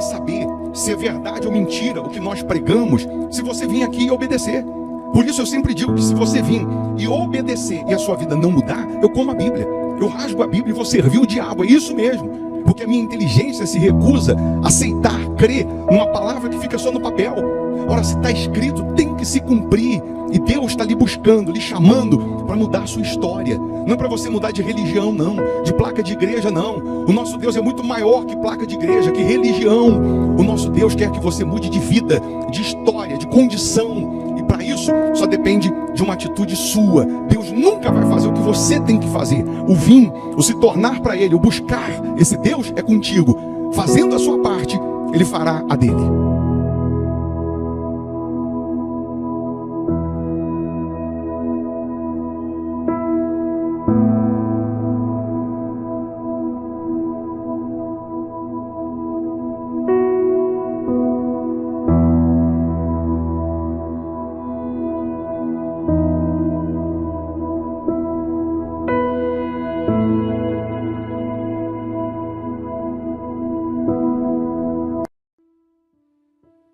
saber se é verdade ou mentira o que nós pregamos se você vir aqui e obedecer. Por isso eu sempre digo que se você vir e obedecer e a sua vida não mudar, eu como a Bíblia, eu rasgo a Bíblia e vou servir o diabo, é isso mesmo. Porque a minha inteligência se recusa a aceitar, crer numa palavra que fica só no papel. Ora, se está escrito, tem que se cumprir. E Deus está lhe buscando, lhe chamando para mudar a sua história. Não é para você mudar de religião, não. De placa de igreja, não. O nosso Deus é muito maior que placa de igreja, que religião. O nosso Deus quer que você mude de vida, de história, de condição. E para isso, só depende de uma atitude sua. Deus nunca vai fazer o que você tem que fazer. O vir, o se tornar para Ele, o buscar esse Deus é contigo. Fazendo a sua parte, Ele fará a dele.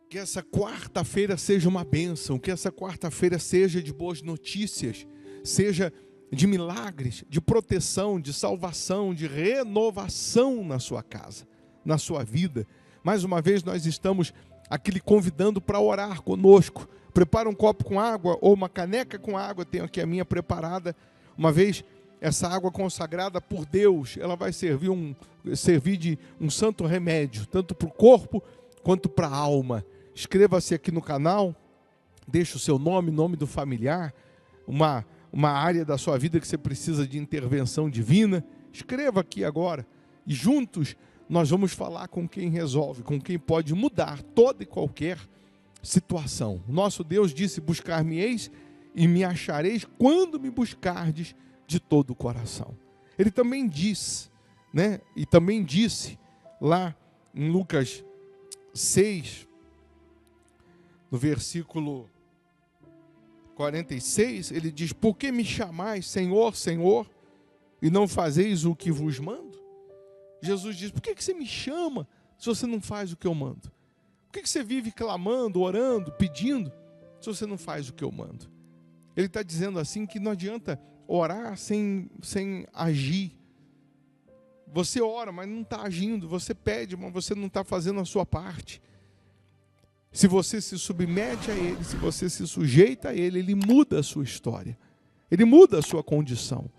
Que essa quarta-feira seja uma bênção, que essa quarta-feira seja de boas notícias, seja de milagres, de proteção, de salvação, de renovação na sua casa, na sua vida. Mais uma vez nós estamos aqui lhe convidando para orar conosco. Prepara um copo com água ou uma caneca com água, tenho aqui a minha preparada. Uma vez essa água consagrada por Deus, ela vai servir de um santo remédio, tanto para o corpo quanto para a alma. Inscreva-se aqui no canal, deixe o seu nome, nome do familiar, uma área da sua vida que você precisa de intervenção divina. Escreva aqui agora e juntos nós vamos falar com quem resolve, com quem pode mudar toda e qualquer situação. O nosso Deus disse: buscar-me-eis e me achareis quando me buscardes de todo o coração. Ele também diz, né? E também disse lá em Lucas 6, no versículo 46, ele diz: por que me chamais Senhor, Senhor, e não fazeis o que vos mando? Jesus diz: por que você me chama se você não faz o que eu mando? Por que você vive clamando, orando, pedindo, se você não faz o que eu mando? Ele está dizendo assim que não adianta orar sem agir. Você ora, mas não está agindo. Você pede, mas você não está fazendo a sua parte. Se você se submete a Ele, se você se sujeita a Ele, Ele muda a sua história. Ele muda a sua condição.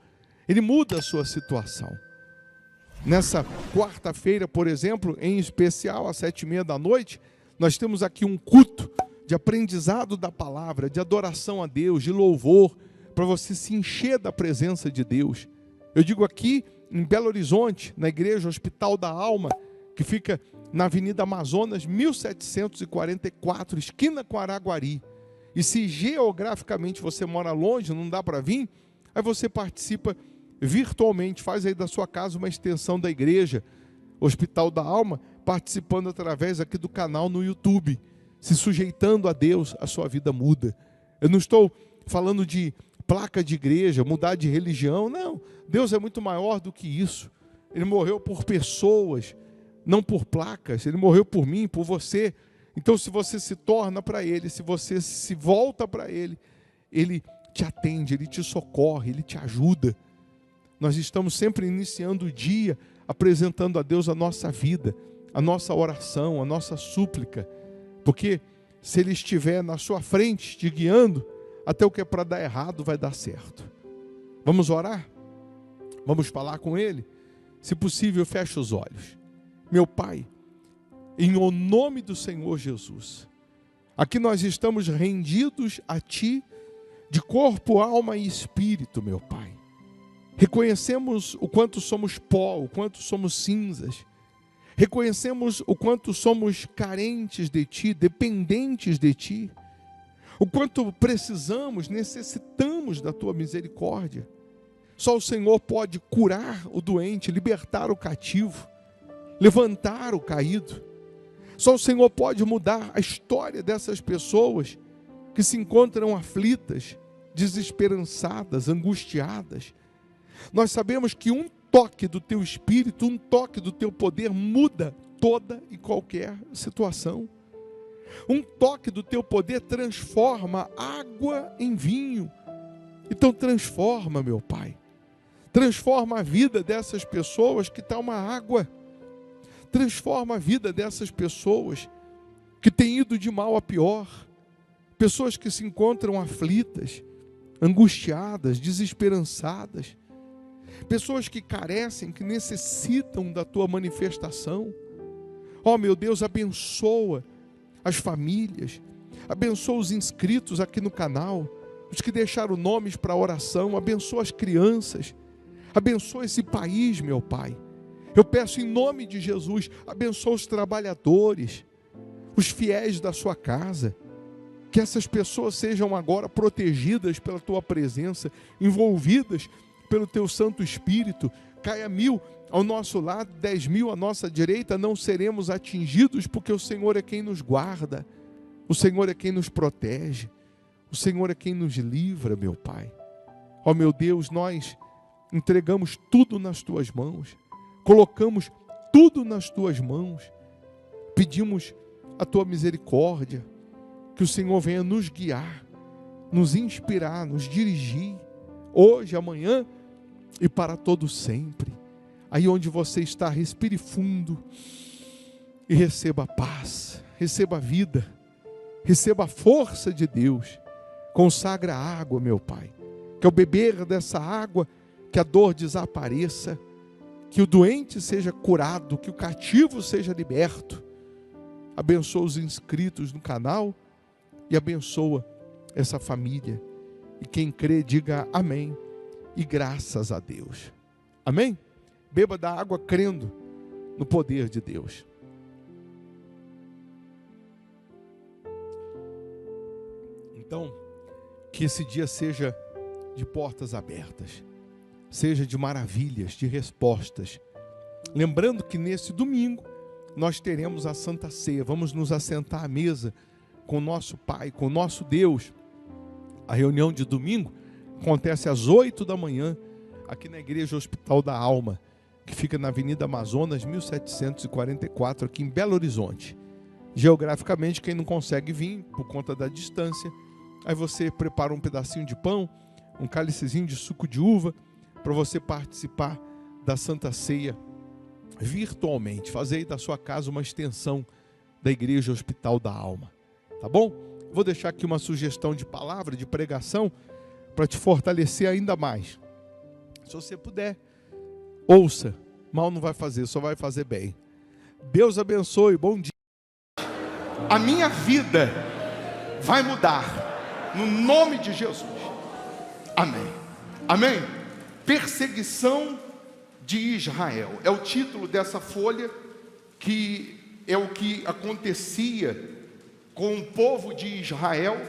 Ele muda a sua situação. Nessa quarta-feira, por exemplo, em especial, às 7h30 nós temos aqui um culto de aprendizado da palavra, de adoração a Deus, de louvor, para você se encher da presença de Deus. Eu digo aqui em Belo Horizonte, na igreja Hospital da Alma, que fica na Avenida Amazonas, 1744, esquina com Araguari. E se geograficamente você mora longe, não dá para vir, aí você participa virtualmente, faz aí da sua casa uma extensão da igreja Hospital da Alma, participando através aqui do canal no YouTube, se sujeitando a Deus, a sua vida muda. Eu não estou falando de placa de igreja, mudar de religião, não. Deus é muito maior do que isso. Ele morreu por pessoas, não por placas. Ele morreu por mim, por você. Então, se você se torna para Ele, se você se volta para Ele, Ele te atende, Ele te socorre, Ele te ajuda. Nós estamos sempre iniciando o dia, apresentando a Deus a nossa vida, a nossa oração, a nossa súplica. Porque se Ele estiver na sua frente, te guiando, até o que é para dar errado vai dar certo. Vamos orar? Vamos falar com Ele? Se possível, feche os olhos. Meu Pai, em o nome do Senhor Jesus, aqui nós estamos rendidos a Ti, de corpo, alma e espírito, meu Pai. Reconhecemos o quanto somos pó, o quanto somos cinzas. Reconhecemos o quanto somos carentes de Ti, dependentes de Ti. O quanto precisamos, necessitamos da Tua misericórdia. Só o Senhor pode curar o doente, libertar o cativo, levantar o caído. Só o Senhor pode mudar a história dessas pessoas que se encontram aflitas, desesperançadas, angustiadas. Nós sabemos que um toque do Teu Espírito, um toque do Teu poder muda toda e qualquer situação. Um toque do teu poder transforma água em vinho. Então transforma, meu Pai. Transforma a vida dessas pessoas que está uma água. Transforma a vida dessas pessoas que têm ido de mal a pior. Pessoas que se encontram aflitas, angustiadas, desesperançadas. Pessoas que carecem, que necessitam da tua manifestação. Ó, meu Deus, abençoa as famílias, abençoa os inscritos aqui no canal, os que deixaram nomes para oração, abençoa as crianças, abençoa esse país, meu Pai. Eu peço em nome de Jesus, abençoa os trabalhadores, os fiéis da sua casa, que essas pessoas sejam agora protegidas pela tua presença, envolvidas pelo teu Santo Espírito. Caia 1000 ao nosso lado, 10.000 à nossa direita, não seremos atingidos, porque o Senhor é quem nos guarda, o Senhor é quem nos protege, o Senhor é quem nos livra, meu Pai. Ó meu Deus, nós entregamos tudo nas tuas mãos, colocamos tudo nas tuas mãos, pedimos a tua misericórdia, que o Senhor venha nos guiar, nos inspirar, nos dirigir, hoje, amanhã e para todo sempre. Aí onde você está, respire fundo e receba a paz, receba a vida, receba a força de Deus. Consagra a água, meu Pai, que ao beber dessa água, que a dor desapareça, que o doente seja curado, que o cativo seja liberto. Abençoa os inscritos no canal e abençoa essa família. E quem crê, diga amém e graças a Deus. Amém? Beba da água crendo no poder de Deus. Então, que esse dia seja de portas abertas, seja de maravilhas, de respostas. Lembrando que nesse domingo nós teremos a Santa Ceia, vamos nos assentar à mesa com o nosso Pai, com o nosso Deus. A reunião de domingo acontece às 8 da manhã, aqui na Igreja Hospital da Alma, que fica na Avenida Amazonas, 1744, aqui em Belo Horizonte. Geograficamente, quem não consegue vir, por conta da distância, aí você prepara um pedacinho de pão, um cálicezinho de suco de uva, para você participar da Santa Ceia virtualmente. Fazer aí da sua casa uma extensão da Igreja Hospital da Alma. Tá bom? Vou deixar aqui uma sugestão de palavra, de pregação, para te fortalecer ainda mais. Se você puder, ouça. Mal não vai fazer, só vai fazer bem. Deus abençoe, bom dia. A minha vida vai mudar, no nome de Jesus. Amém. Amém. Perseguição de Israel. É o título dessa folha, que é o que acontecia com o povo de Israel,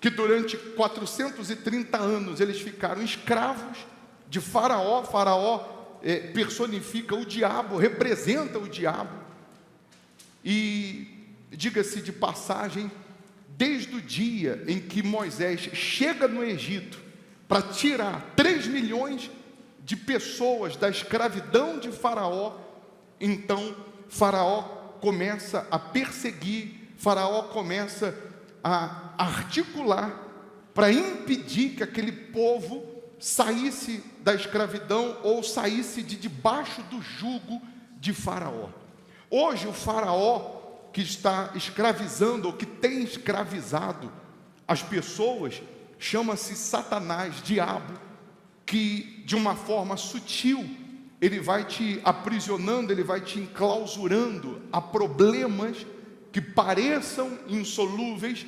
que durante 430 anos eles ficaram escravos de Faraó. Faraó personifica o diabo, representa o diabo. E diga-se de passagem, desde o dia em que Moisés chega no Egito para tirar 3 milhões de pessoas da escravidão de Faraó, então Faraó começa a perseguir, Faraó começa a articular para impedir que aquele povo saísse da escravidão ou saísse de debaixo do jugo de Faraó. Hoje o Faraó que está escravizando, ou que tem escravizado as pessoas, chama-se Satanás, diabo, que de uma forma sutil, ele vai te aprisionando, ele vai te enclausurando a problemas que pareçam insolúveis,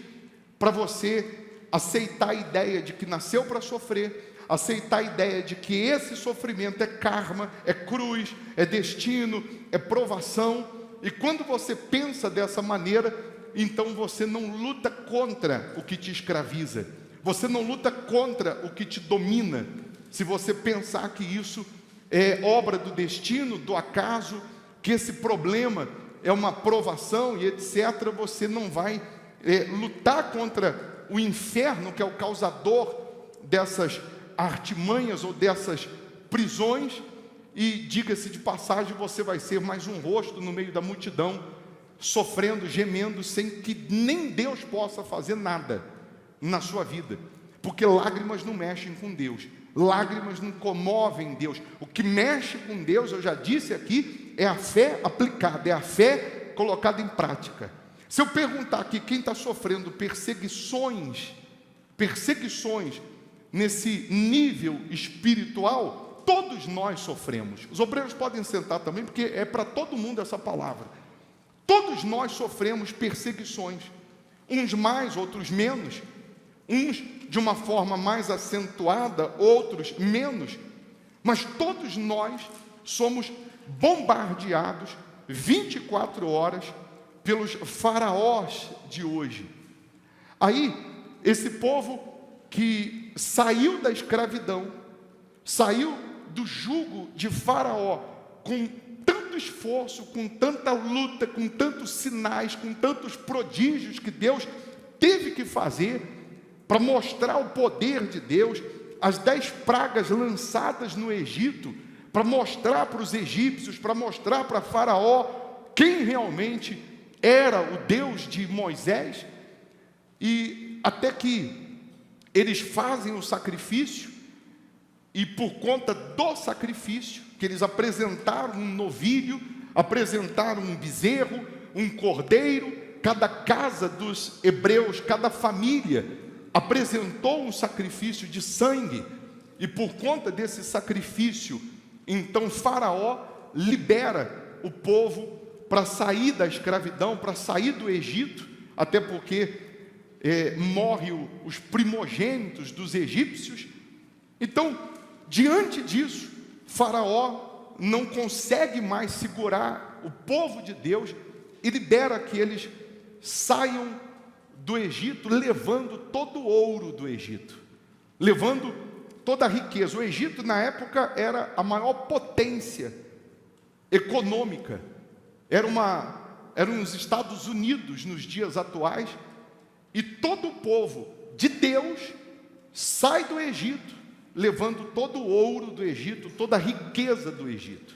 para você aceitar a ideia de que nasceu para sofrer, aceitar a ideia de que esse sofrimento é karma, é cruz, é destino, é provação. E quando você pensa dessa maneira, então você não luta contra o que te escraviza, você não luta contra o que te domina. Se você pensar que isso é obra do destino, do acaso, que esse problema é uma provação e etc., você não vai lutar contra o inferno, que é o causador dessas artimanhas ou dessas prisões. e diga-se de passagem, você vai ser mais um rosto no meio da multidão, sofrendo, gemendo, sem que nem Deus possa fazer nada na sua vida, porque lágrimas não mexem com Deus, lágrimas não comovem Deus. O que mexe com Deus, eu já disse aqui, é a fé aplicada, é a fé colocada em prática. Se eu perguntar aqui quem está sofrendo perseguições nesse nível espiritual, todos nós sofremos. Os obreiros podem sentar também, porque é para todo mundo essa palavra. Todos nós sofremos perseguições, uns mais, outros menos, uns de uma forma mais acentuada, outros menos, mas todos nós somos bombardeados 24 horas pelos faraós de hoje. Aí, esse povo que saiu da escravidão, saiu do jugo de Faraó, com tanto esforço, com tanta luta, com tantos sinais, com tantos prodígios que Deus teve que fazer para mostrar o poder de Deus, as 10 pragas lançadas no Egito, para mostrar para os egípcios, para mostrar para Faraó quem realmente era o Deus de Moisés. E até que eles fazem o sacrifício, e por conta do sacrifício, que eles apresentaram um novilho, apresentaram um bezerro, um cordeiro, cada casa dos hebreus, cada família apresentou um sacrifício de sangue, e por conta desse sacrifício, então Faraó libera o povo para sair da escravidão, para sair do Egito, até porque morrem os primogênitos dos egípcios. Então, diante disso, Faraó não consegue mais segurar o povo de Deus e libera que eles saiam do Egito, levando todo o ouro do Egito, levando toda a riqueza. O Egito, na época, era a maior potência econômica, eram os Estados Unidos nos dias atuais, e todo o povo de Deus sai do Egito, levando todo o ouro do Egito, toda a riqueza do Egito.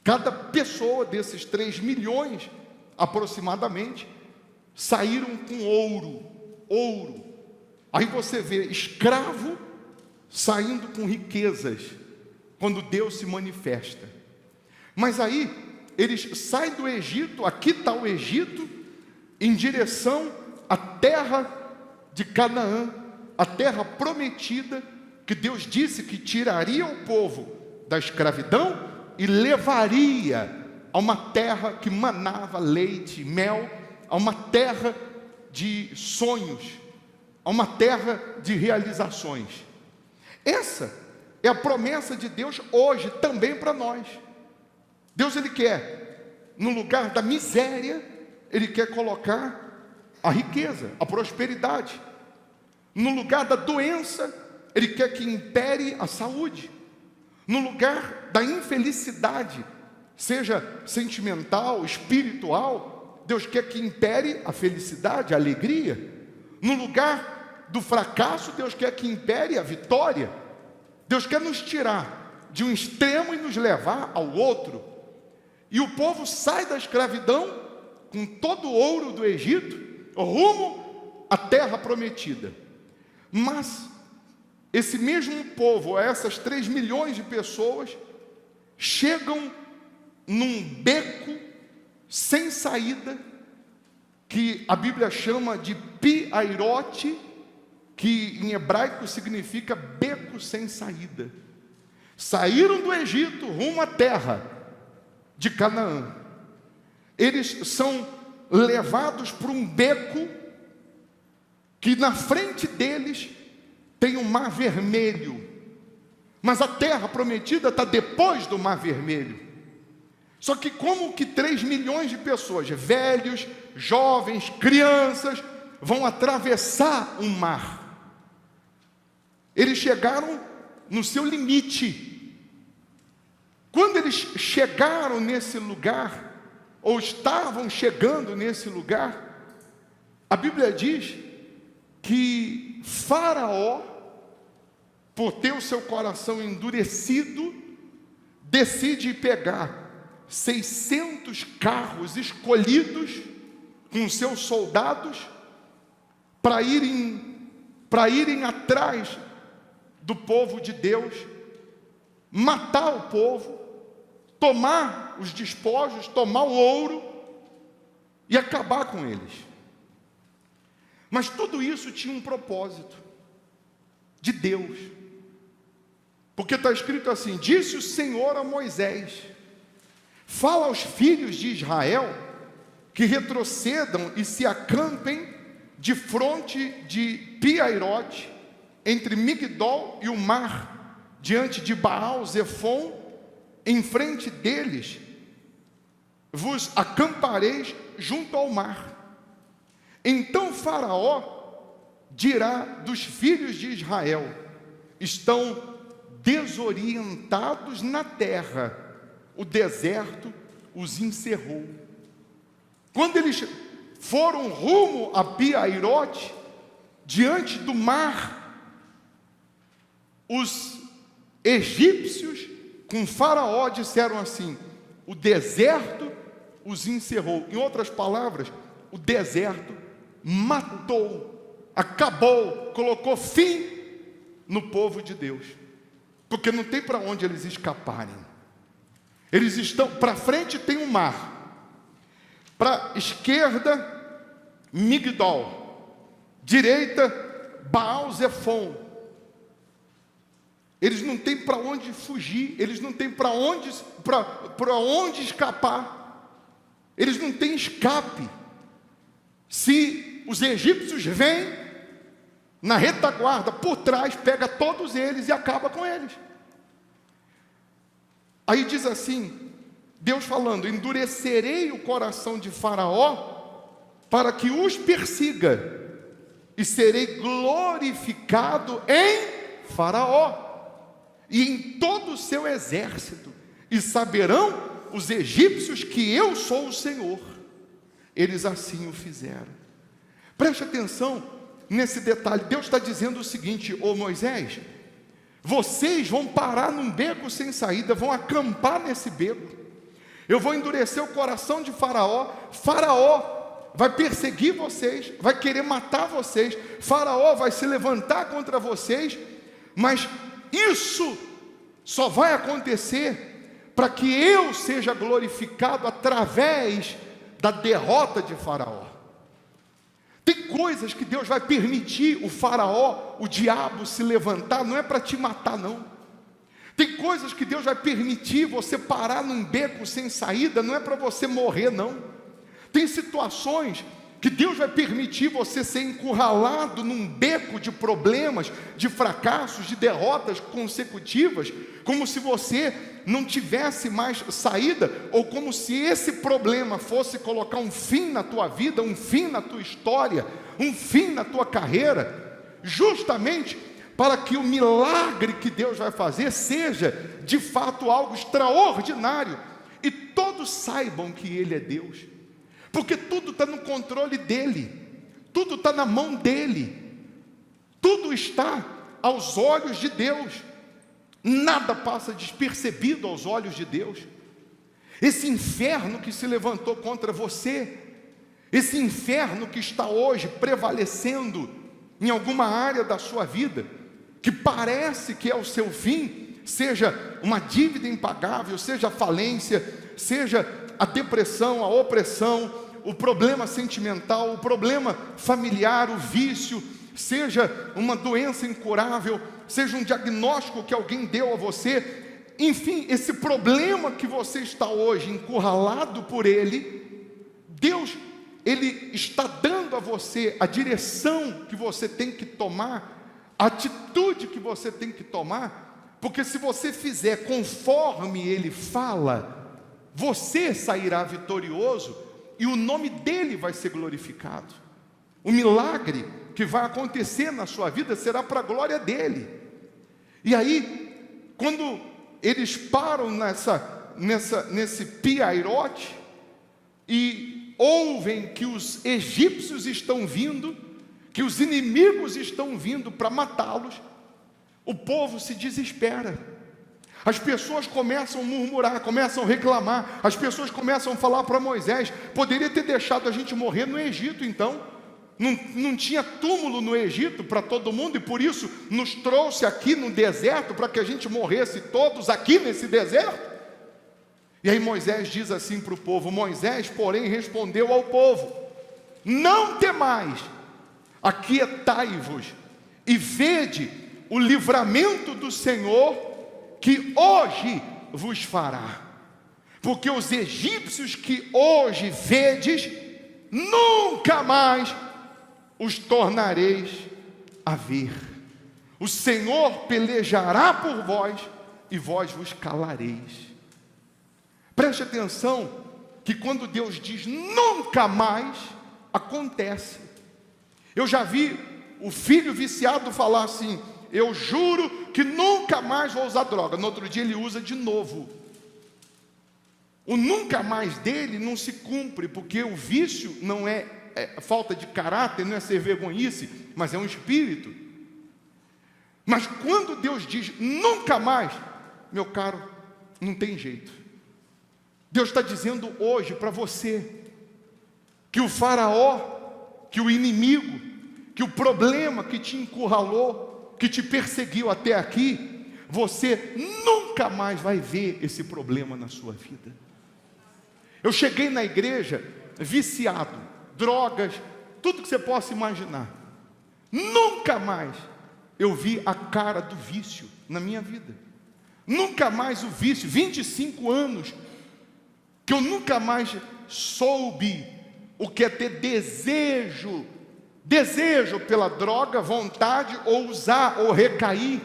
Cada pessoa desses 3 milhões, aproximadamente, saíram com ouro. Aí você vê escravo saindo com riquezas, quando Deus se manifesta. Mas aí, eles saem do Egito, aqui está o Egito, em direção à terra de Canaã, a terra prometida, que Deus disse que tiraria o povo da escravidão e levaria a uma terra que manava leite e mel, a uma terra de sonhos, a uma terra de realizações. Essa é a promessa de Deus hoje também para nós. Deus, Ele quer, no lugar da miséria, Ele quer colocar a riqueza, a prosperidade. No lugar da doença, Ele quer que impere a saúde. No lugar da infelicidade, seja sentimental, espiritual, Deus quer que impere a felicidade, a alegria. No lugar do fracasso, Deus quer que impere a vitória. Deus quer nos tirar de um extremo e nos levar ao outro. E o povo sai da escravidão com todo o ouro do Egito, rumo à terra prometida. Mas esse mesmo povo, essas 3 milhões de pessoas, chegam num beco sem saída, que a Bíblia chama de Pi-Airote, que em hebraico significa beco sem saída. Saíram do Egito rumo à terra de Canaã. Eles são levados para um beco que na frente deles tem um mar vermelho, mas a terra prometida está depois do mar vermelho. Só que como que 3 milhões de pessoas, velhos, jovens, crianças, vão atravessar um mar? Eles chegaram no seu limite. Quando eles chegaram nesse lugar, ou estavam chegando nesse lugar, a Bíblia diz que Faraó, por ter o seu coração endurecido, decide pegar 600 carros escolhidos com seus soldados para irem atrás do povo de Deus, matar o povo, tomar os despojos, tomar o ouro e acabar com eles. Mas tudo isso tinha um propósito de Deus, porque está escrito assim: disse o Senhor a Moisés: fala aos filhos de Israel que retrocedam e se acampem de fronte de Pi-Hairote, entre Migdol e o mar, diante de Baal-Zefon. Em frente deles vos acampareis junto ao mar. Então Faraó dirá dos filhos de Israel: estão desorientados na terra, o deserto os encerrou. Quando eles foram rumo a Pi-Hairote, diante do mar, os egípcios com Faraó disseram assim: o deserto os encerrou. Em outras palavras, o deserto matou, acabou, colocou fim no povo de Deus, porque não tem para onde eles escaparem. Eles estão, para frente tem um mar, para esquerda Migdol, direita Baal-Zefon. Eles não têm para onde fugir, eles não têm para onde escapar, eles não têm escape. Se os egípcios vêm na retaguarda, por trás, pega todos eles e acaba com eles. Aí diz assim, Deus falando: endurecerei o coração de Faraó para que os persiga, e serei glorificado em Faraó e em todo o seu exército, e saberão os egípcios que eu sou o Senhor. Eles assim o fizeram. Preste atenção nesse detalhe. Deus está dizendo o seguinte: ô Moisés, vocês vão parar num beco sem saída, vão acampar nesse beco. Eu vou endurecer o coração de Faraó. Faraó vai perseguir vocês, vai querer matar vocês. Faraó vai se levantar contra vocês, mas isso só vai acontecer para que eu seja glorificado através da derrota de Faraó. Tem coisas que Deus vai permitir o Faraó, o diabo, se levantar, não é para te matar, não. Tem coisas que Deus vai permitir você parar num beco sem saída, não é para você morrer, não. Tem situações que Deus vai permitir você ser encurralado num beco de problemas, de fracassos, de derrotas consecutivas, como se você não tivesse mais saída, ou como se esse problema fosse colocar um fim na tua vida, um fim na tua história, um fim na tua carreira, justamente para que o milagre que Deus vai fazer seja de fato algo extraordinário, e todos saibam que Ele é Deus. Porque tudo está no controle dEle, tudo está na mão dEle, tudo está aos olhos de Deus, nada passa despercebido aos olhos de Deus. Esse inferno que se levantou contra você, esse inferno que está hoje prevalecendo em alguma área da sua vida, que parece que é o seu fim, seja uma dívida impagável, seja a falência, seja a depressão, a opressão, o problema sentimental, o problema familiar, o vício, seja uma doença incurável, seja um diagnóstico que alguém deu a você, enfim, esse problema que você está hoje encurralado por ele, Deus, Ele está dando a você a direção que você tem que tomar, a atitude que você tem que tomar, porque se você fizer conforme Ele fala, você sairá vitorioso e o nome dEle vai ser glorificado. O milagre que vai acontecer na sua vida será para a glória dEle. E aí, quando eles param nesse Pi-Hairote e ouvem que os egípcios estão vindo, que os inimigos estão vindo para matá-los, o povo se desespera. As pessoas começam a murmurar, começam a reclamar, as pessoas começam a falar para Moisés: poderia ter deixado a gente morrer no Egito então, não tinha túmulo no Egito para todo mundo, e por isso nos trouxe aqui no deserto, para que a gente morresse todos aqui nesse deserto. E aí Moisés diz assim para o povo: Moisés, porém, respondeu ao povo: não temais, aquietai-vos e vede o livramento do Senhor, que hoje vos fará. Porque os egípcios que hoje vedes, nunca mais os tornareis a ver. O Senhor pelejará por vós, e vós vos calareis. Preste atenção, que quando Deus diz nunca mais, acontece. Eu já vi o filho viciado falar assim: eu juro que nunca mais vou usar droga. No outro dia ele usa de novo. O nunca mais dele não se cumpre, porque o vício não é falta de caráter, não é ser vergonhice, mas é um espírito. Mas quando Deus diz nunca mais, meu caro, não tem jeito. Deus está dizendo hoje para você que o faraó, que o inimigo, que o problema que te encurralou, que te perseguiu até aqui, você nunca mais vai ver esse problema na sua vida. Eu cheguei na igreja viciado, drogas, tudo que você possa imaginar. Nunca mais eu vi a cara do vício na minha vida. Nunca mais o vício, 25 anos, que eu nunca mais soube o que é ter desejo pela droga, vontade, ou usar, ou recair.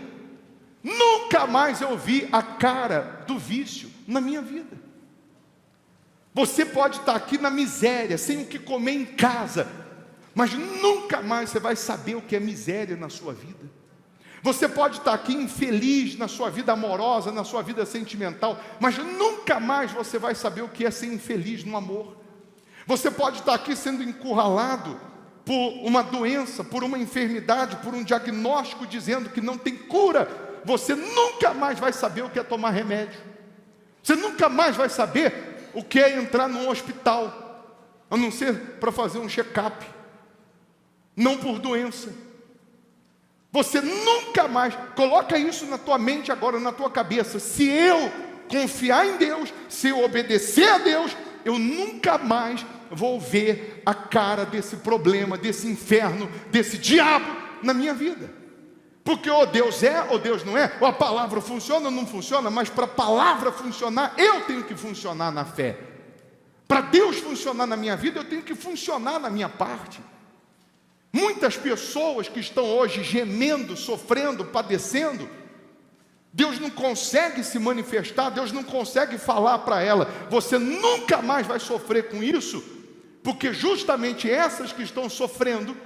Nunca mais eu vi a cara do vício na minha vida. Você pode estar aqui na miséria, sem o que comer em casa, mas nunca mais você vai saber o que é miséria na sua vida. Você pode estar aqui infeliz na sua vida amorosa, na sua vida sentimental, mas nunca mais você vai saber o que é ser infeliz no amor. Você pode estar aqui sendo encurralado por uma doença, por uma enfermidade, por um diagnóstico dizendo que não tem cura. Você nunca mais vai saber o que é tomar remédio. Você nunca mais vai saber o que é entrar num hospital, a não ser para fazer um check-up, não por doença. Você nunca mais, coloca isso na tua mente agora, na tua cabeça: se eu confiar em Deus, se eu obedecer a Deus, eu nunca mais vou ver a cara desse problema, desse inferno, desse diabo na minha vida. Porque ou Deus é, ou Deus não é, ou a palavra funciona ou não funciona, mas para a palavra funcionar, eu tenho que funcionar na fé. Para Deus funcionar na minha vida, eu tenho que funcionar na minha parte. Muitas pessoas que estão hoje gemendo, sofrendo, padecendo, Deus não consegue se manifestar, Deus não consegue falar para ela: você nunca mais vai sofrer com isso, porque justamente essas que estão sofrendo,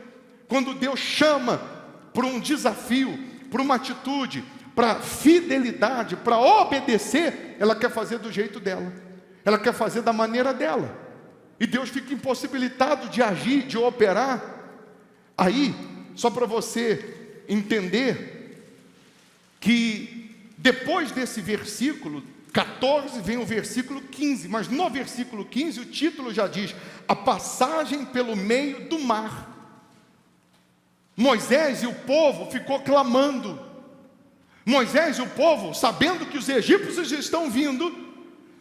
quando Deus chama para um desafio, para uma atitude, para fidelidade, para obedecer, ela quer fazer do jeito dela, ela quer fazer da maneira dela, e Deus fica impossibilitado de agir, de operar. Aí, só para você entender, que depois desse versículo 14 vem o versículo 15, mas no versículo 15 o título já diz: a passagem pelo meio do mar. Moisés e o povo ficou clamando. Moisés e o povo, sabendo que os egípcios estão vindo,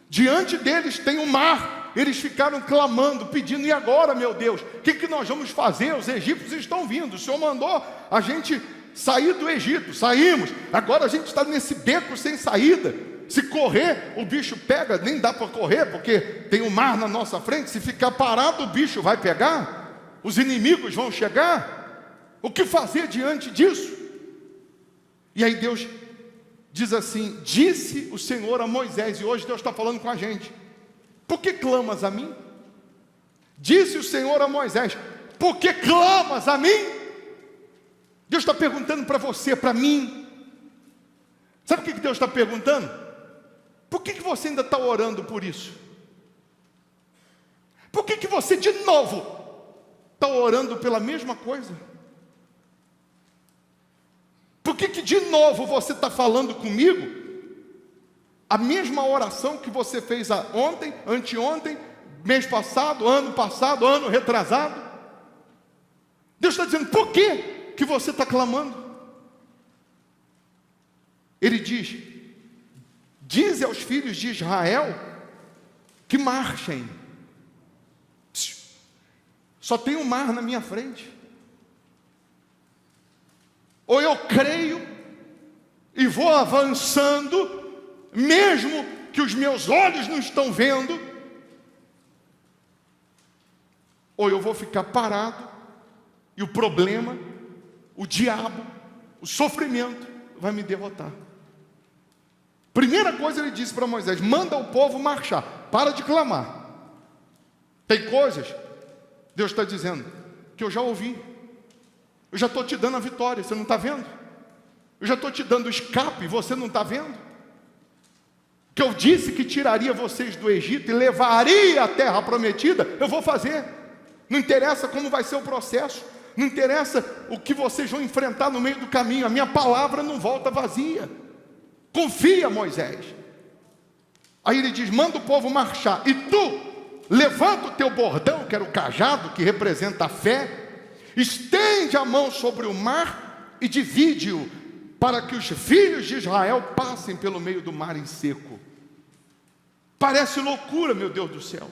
diante deles tem o mar. Eles ficaram clamando, pedindo: e agora, meu Deus, o que nós vamos fazer? Os egípcios estão vindo, o Senhor mandou a gente sair do Egito, saímos, agora a gente está nesse beco sem saída. Se correr, o bicho pega, nem dá para correr, porque tem o mar na nossa frente. Se ficar parado, o bicho vai pegar, os inimigos vão chegar. O que fazer diante disso? E aí Deus diz assim: disse o Senhor a Moisés, e hoje Deus está falando com a gente: por que clamas a mim? Disse o Senhor a Moisés: por que clamas a mim? Deus está perguntando para você, para mim. Sabe o que Deus está perguntando? Por que você ainda está orando por isso? Por que você de novo está orando pela mesma coisa? Por que de novo você está falando comigo A mesma oração que você fez ontem, anteontem, mês passado, ano retrasado. Deus está dizendo, por que você está clamando? Ele diz, dize aos filhos de Israel que marchem. Só tem um mar na minha frente. Ou eu creio e vou avançando, mesmo que os meus olhos não estão vendo, ou eu vou ficar parado e o problema, o diabo, o sofrimento vai me derrotar. Primeira coisa ele disse para Moisés, manda o povo marchar, para de clamar. Tem coisas, Deus está dizendo, que eu já ouvi. Eu já estou te dando a vitória, você não está vendo? Eu já estou te dando o escape, você não está vendo? Que eu disse que tiraria vocês do Egito e levaria a terra prometida, eu vou fazer. Não interessa como vai ser o processo, não interessa o que vocês vão enfrentar no meio do caminho, a minha palavra não volta vazia. Confia, Moisés. Aí ele diz, manda o povo marchar, e tu, levanta o teu bordão, que era o cajado, que representa a fé, estende a mão sobre o mar e divide-o, para que os filhos de Israel passem pelo meio do mar em seco. Parece loucura, meu Deus do céu.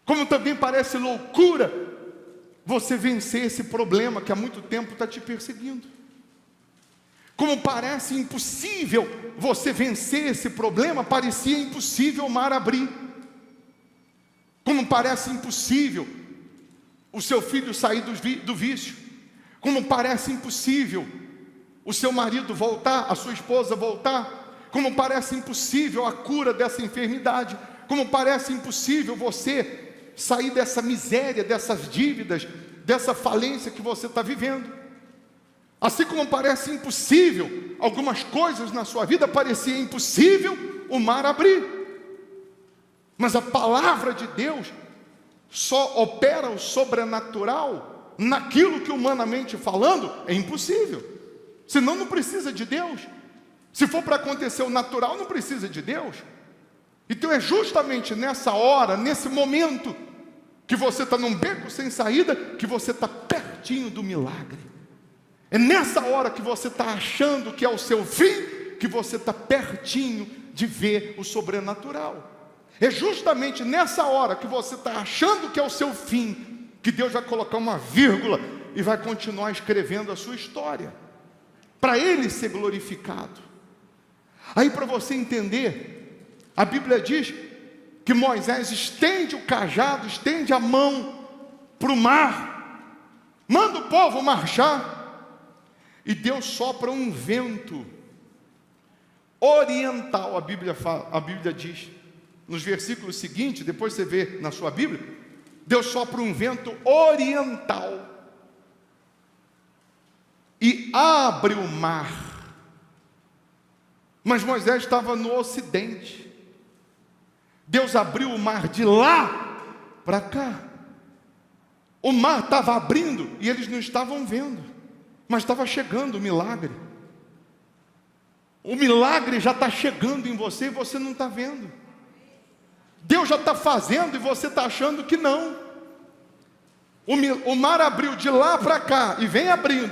Como também parece loucura você vencer esse problema que há muito tempo está te perseguindo. Como parece impossível você vencer esse problema, parecia impossível o mar abrir. Como parece impossível o seu filho sair do vício. Como parece impossível o seu marido voltar, a sua esposa voltar. Como parece impossível a cura dessa enfermidade. Como parece impossível você sair dessa miséria, dessas dívidas, dessa falência que você está vivendo. Assim como parece impossível algumas coisas na sua vida, parecia impossível o mar abrir. Mas a palavra de Deus só opera o sobrenatural naquilo que, humanamente falando, é impossível. Senão não precisa de Deus. Se for para acontecer o natural, não precisa de Deus. Então é justamente nessa hora, nesse momento, que você está num beco sem saída, que você está pertinho do milagre. É nessa hora que você está achando que é o seu fim, que você está pertinho de ver o sobrenatural. É justamente nessa hora que você está achando que é o seu fim, que Deus vai colocar uma vírgula e vai continuar escrevendo a sua história, para Ele ser glorificado. Aí, para você entender, a Bíblia diz que Moisés estende o cajado, estende a mão para o mar, manda o povo marchar, e Deus sopra um vento oriental, a Bíblia diz, nos versículos seguintes, depois você vê na sua Bíblia, Deus sopra um vento oriental, e abre o mar, mas Moisés estava no ocidente, Deus abriu o mar de lá para cá, o mar estava abrindo, e eles não estavam vendo, mas estava chegando o milagre. O milagre já está chegando em você e você não está vendo. Deus já está fazendo e você está achando que não. O mar abriu de lá para cá e vem abrindo,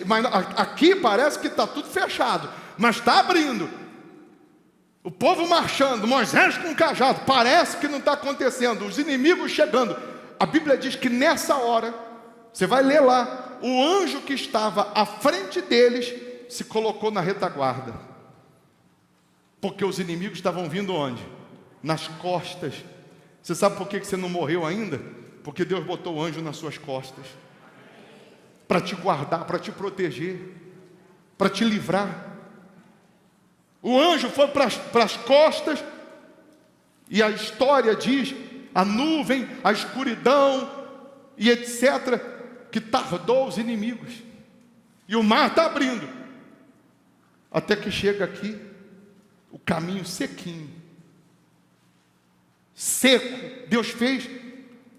mas aqui parece que está tudo fechado, mas está abrindo. O povo marchando, Moisés com o cajado, parece que não está acontecendo, os inimigos chegando. A Bíblia diz que nessa hora, você vai ler lá, o anjo que estava à frente deles se colocou na retaguarda, porque os inimigos estavam vindo onde? Nas costas. Você sabe por que você não morreu ainda? Porque Deus botou o anjo nas suas costas, para te guardar, para te proteger, para te livrar. O anjo foi para as costas, e a história diz, a nuvem, a escuridão, e etc., que tardou os inimigos, e o mar está abrindo, até que chega aqui, o caminho sequinho, seco. Deus fez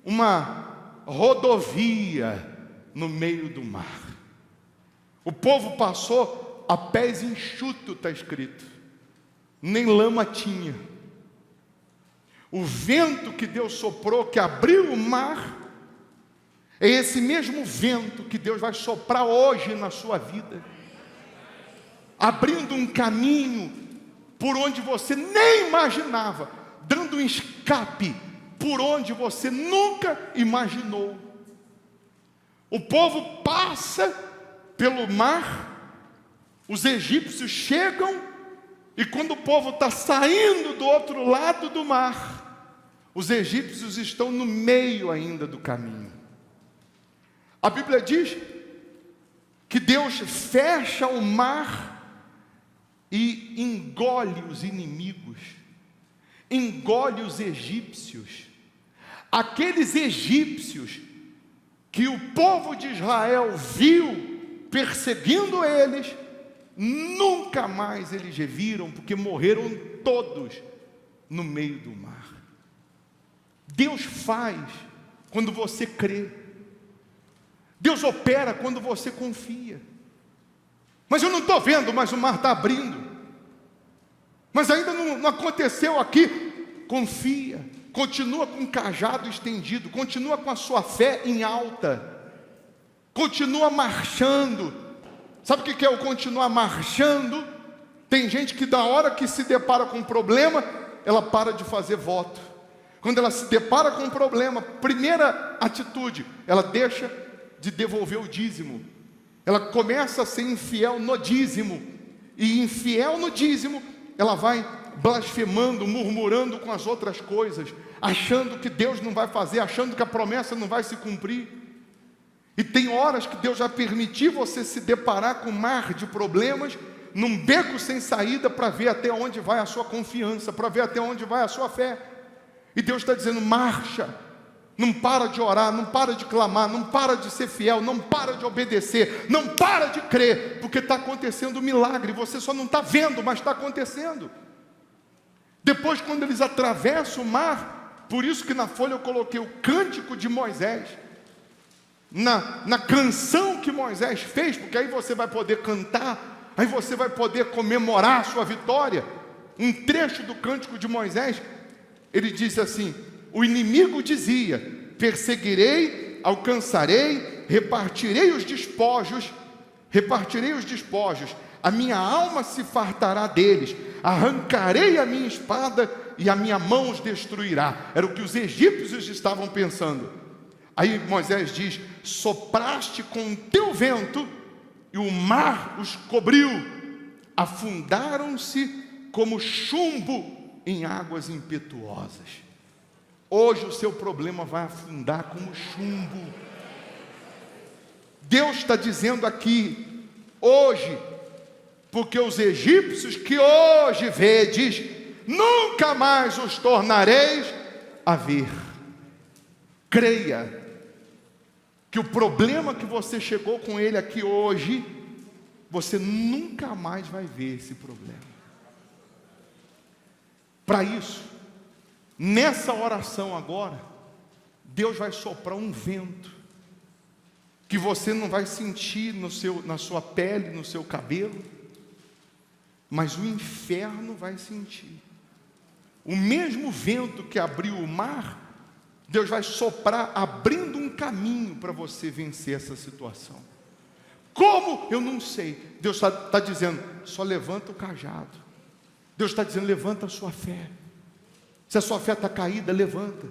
uma rodovia no meio do mar, o povo passou a pés enxutos, está escrito, nem lama tinha. O vento que Deus soprou, que abriu o mar, é esse mesmo vento que Deus vai soprar hoje na sua vida, abrindo um caminho por onde você nem imaginava, dando um escape por onde você nunca imaginou. O povo passa pelo mar, os egípcios chegam, e quando o povo está saindo do outro lado do mar, os egípcios estão no meio ainda do caminho. A Bíblia diz que Deus fecha o mar e engole os inimigos, engole os egípcios. Aqueles egípcios que o povo de Israel viu perseguindo eles, nunca mais eles reviram, porque morreram todos no meio do mar. Deus faz quando você crê. Deus opera quando você confia. Mas eu não estou vendo, mas o mar está abrindo. Mas ainda não aconteceu aqui. Confia, continua com o cajado estendido, continua com a sua fé em alta, continua marchando. Sabe o que é o continuar marchando? Tem gente que da hora que se depara com um problema, ela para de fazer voto. Quando ela se depara com um problema, primeira atitude, ela deixa de devolver o dízimo. Ela começa a ser infiel no dízimo. E infiel no dízimo, ela vai blasfemando, murmurando com as outras coisas, achando que Deus não vai fazer, achando que a promessa não vai se cumprir. E tem horas que Deus vai permitir você se deparar com um mar de problemas, num beco sem saída, para ver até onde vai a sua confiança, para ver até onde vai a sua fé. E Deus está dizendo: marcha, não para de orar, não para de clamar, não para de ser fiel, não para de obedecer, não para de crer, porque está acontecendo um milagre, você só não está vendo, mas está acontecendo. Depois, quando eles atravessam o mar, por isso que na folha eu coloquei o cântico de Moisés, na canção que Moisés fez, porque aí você vai poder cantar, aí você vai poder comemorar a sua vitória. Um trecho do cântico de Moisés, ele diz assim: o inimigo dizia: perseguirei, alcançarei, repartirei os despojos, a minha alma se fartará deles, arrancarei a minha espada e a minha mão os destruirá. Era o que os egípcios estavam pensando. Aí Moisés diz: sopraste com o teu vento e o mar os cobriu, afundaram-se como chumbo em águas impetuosas. Hoje o seu problema vai afundar como chumbo. Deus está dizendo aqui, hoje, porque os egípcios que hoje vedes, nunca mais os tornareis a ver. Creia que o problema que você chegou com ele aqui hoje, você nunca mais vai ver esse problema. Para isso, nessa oração agora, Deus vai soprar um vento, que você não vai sentir na sua pele, no seu cabelo, mas o inferno vai sentir. O mesmo vento que abriu o mar, Deus vai soprar, abrindo um caminho para você vencer essa situação. Como? Eu não sei. Deus está dizendo: só levanta o cajado. Deus está dizendo: levanta a sua fé. Se a sua fé está caída, levanta.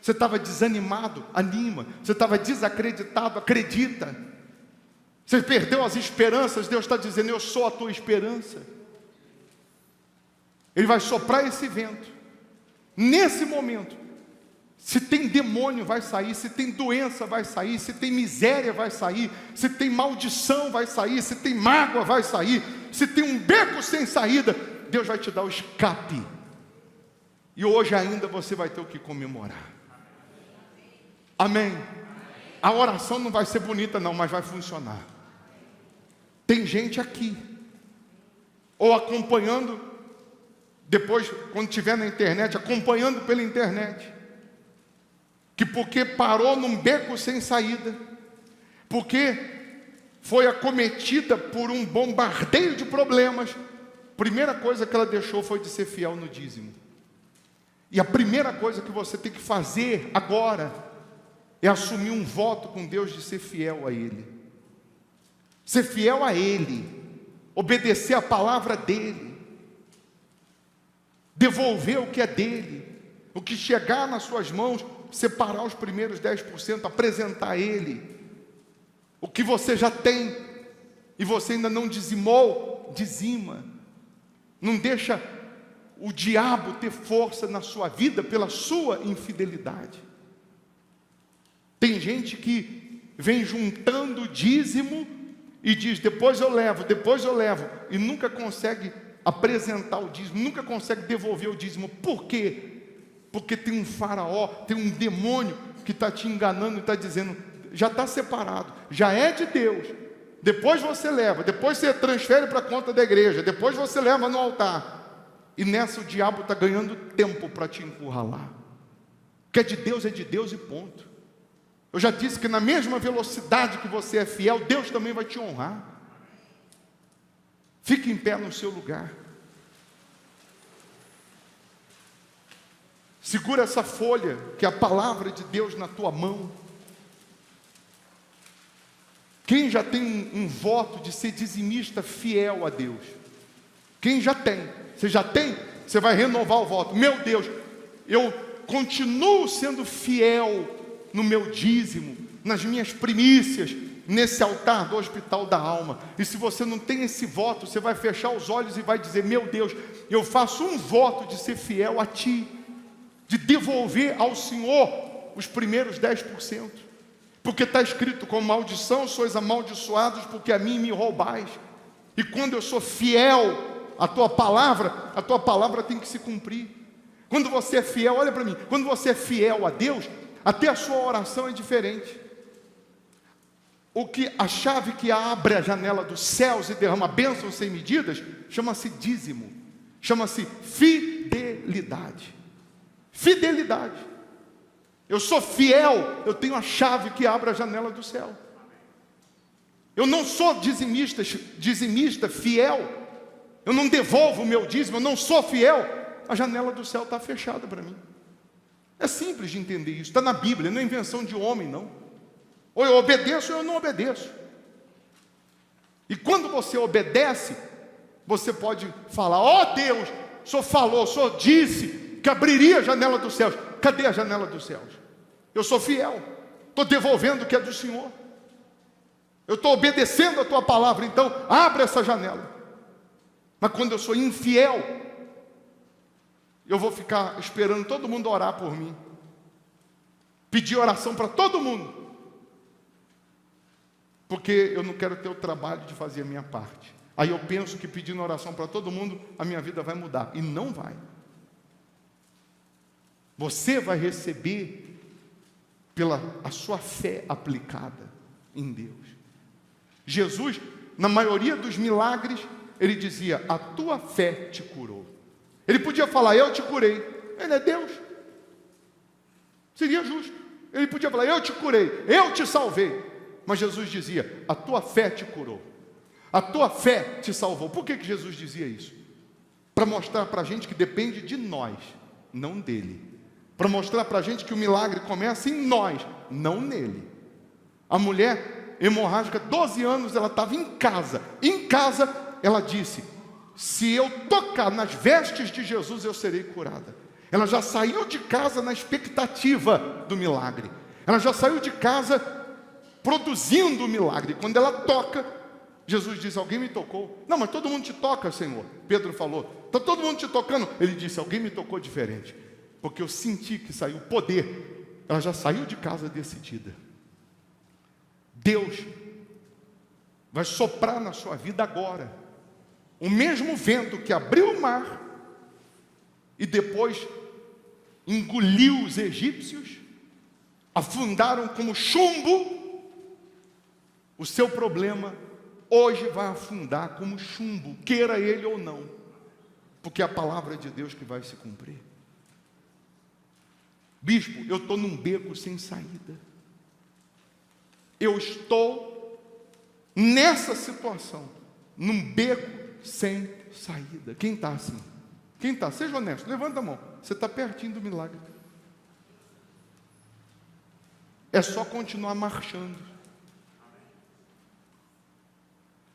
Você estava desanimado, anima. Você estava desacreditado, acredita. Você perdeu as esperanças, Deus está dizendo: eu sou a tua esperança. Ele vai soprar esse vento. Nesse momento, se tem demônio vai sair, se tem doença vai sair, se tem miséria vai sair, se tem maldição vai sair, se tem mágoa vai sair, se tem um beco sem saída, Deus vai te dar o escape. E hoje ainda você vai ter o que comemorar. Amém? A oração não vai ser bonita não, mas vai funcionar. Tem gente aqui, ou acompanhando, depois quando estiver na internet, acompanhando pela internet, que porque parou num beco sem saída, porque foi acometida por um bombardeio de problemas, primeira coisa que ela deixou foi de ser fiel no dízimo. E a primeira coisa que você tem que fazer agora é assumir um voto com Deus de ser fiel a Ele. Ser fiel a Ele, obedecer a palavra dEle, devolver o que é dEle, o que chegar nas suas mãos, separar os primeiros 10%, apresentar a Ele. O que você já tem e você ainda não dizimou, dizima. Não deixa o diabo ter força na sua vida pela sua infidelidade. Tem gente que vem juntando dízimo e diz, depois eu levo, e nunca consegue apresentar o dízimo, nunca consegue devolver o dízimo. Por quê? Porque tem um faraó, tem um demônio que está te enganando e está dizendo, já está separado, já é de Deus, depois você leva, depois você transfere para a conta da igreja, depois você leva no altar. E nessa o diabo está ganhando tempo para te encurralar. O que é de Deus e ponto. Eu já disse que na mesma velocidade que você é fiel, Deus também vai te honrar. Fique em pé no seu lugar. Segura essa folha, que é a palavra de Deus na tua mão. Quem já tem um voto de ser dizimista fiel a Deus? Quem já tem? Você já tem? Você vai renovar o voto. Meu Deus, eu continuo sendo fiel no meu dízimo, nas minhas primícias, nesse altar do Hospital da Alma. E se você não tem esse voto, você vai fechar os olhos e vai dizer, meu Deus, eu faço um voto de ser fiel a Ti, de devolver ao Senhor os primeiros 10%. Porque está escrito, com maldição sois amaldiçoados, porque a mim me roubais. E quando eu sou fiel à tua palavra tem que se cumprir. Quando você é fiel, olha para mim, quando você é fiel a Deus, até a sua oração é diferente. A chave que abre a janela dos céus e derrama bênçãos sem medidas, chama-se dízimo, chama-se fidelidade. Fidelidade. Eu sou fiel, eu tenho a chave que abre a janela do céu. Eu não sou dizimista fiel, eu não devolvo o meu dízimo, eu não sou fiel, a janela do céu está fechada para mim. É simples de entender isso, está na Bíblia, não é invenção de homem, não. Ou eu obedeço ou eu não obedeço. E quando você obedece, você pode falar, ó Deus, o Senhor falou, o Senhor disse que abriria a janela dos céus. Cadê a janela dos céus? Eu sou fiel, estou devolvendo o que é do Senhor. Eu estou obedecendo a tua palavra, então abre essa janela. Mas quando eu sou infiel, eu vou ficar esperando todo mundo orar por mim, pedir oração para todo mundo, porque eu não quero ter o trabalho de fazer a minha parte. Aí eu penso que pedindo oração para todo mundo, a minha vida vai mudar, e não vai. Você vai receber pela a sua fé aplicada em Deus. Jesus, na maioria dos milagres, ele dizia, a tua fé te curou. Ele podia falar, eu te curei. Ele é Deus. Seria justo. Ele podia falar, eu te curei, eu te salvei. Mas Jesus dizia, a tua fé te curou. A tua fé te salvou. Por que Jesus dizia isso? Para mostrar para a gente que depende de nós, não dele. Para mostrar para a gente que o milagre começa em nós, não nele. A mulher hemorrágica, 12 anos, ela estava em casa. Em casa, ela disse, se eu tocar nas vestes de Jesus, eu serei curada. Ela já saiu de casa na expectativa do milagre. Ela já saiu de casa produzindo o milagre. Quando ela toca, Jesus diz, alguém me tocou. Não, mas todo mundo te toca, Senhor. Pedro falou, está todo mundo te tocando. Ele disse, alguém me tocou diferente, porque eu senti que saiu poder. Ela já saiu de casa decidida. Deus vai soprar na sua vida agora o mesmo vento que abriu o mar e depois engoliu os egípcios, afundaram como chumbo. O seu problema hoje vai afundar como chumbo, queira ele ou não, porque é a palavra de Deus que vai se cumprir. Bispo, eu estou num beco sem saída. Eu estou nessa situação, num beco sem saída. Quem está assim? Quem está? Seja honesto, levanta a mão. Você está pertinho do milagre. É só continuar marchando.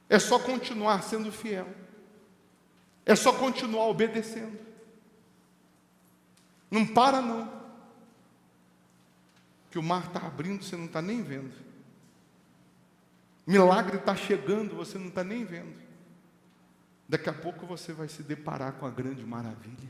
É só continuar sendo fiel. É só continuar obedecendo. Não para não. Que o mar está abrindo, você não está nem vendo. Milagre está chegando, você não está nem vendo. Daqui a pouco você vai se deparar com a grande maravilha.